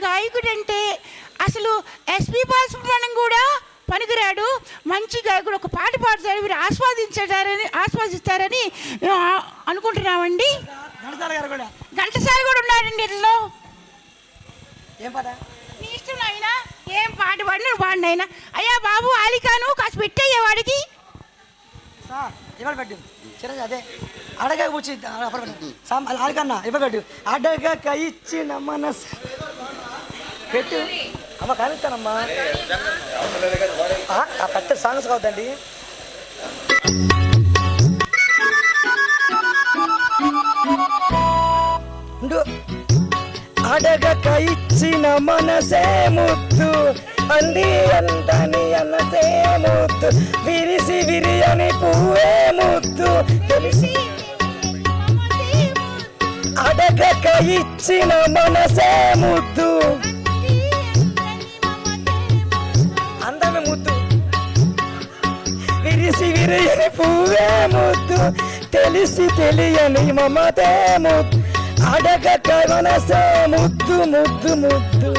గాయకుడంటే అసలు ఎస్పి బాలసుబ్రహ్మణ్యం కూడా పనికిరాడు. మంచి గాయకుడు, ఒక పాట పాడతాడు, మీరు ఆస్వాదిస్తారని మేము అనుకుంటున్నామండి. ఘంటసాల కూడా ఉన్నాడండి ఇందులో. ఏం పాట? నీ ఇష్టం నాయన, ఏం పాట పాడిన పాడిన ఆయన. అయ్యా బాబు ఆలికాను కాస్త పెట్టయ్యా వాడికి. ఇవాళ పెట్టు చిరంజీ, అదే అడగ వచ్చి ఆలికన్నా ఇవ్వ పెట్టు. అడగక ఇచ్చిన మనసు పెట్టు అమ్మ, కానిస్తానమ్మా. పెట్ట సాంగ్స్ కావద్దండి. అడగక ఇచ్చిన మనసే ముద్దు, అంది అందని అనసే ముద్దు, విరిసి విరియని పువ్వే ముద్దు, తెలిసి అడగక ఇచ్చిన మనసే ముద్దు, అందమే ముద్దు, విరిసి విరియని పువ్వే ముద్దు, తెలిసి తెలియని మమతే ముద్దు, అడగక మనసే ముద్దు ముద్దు ముద్దు.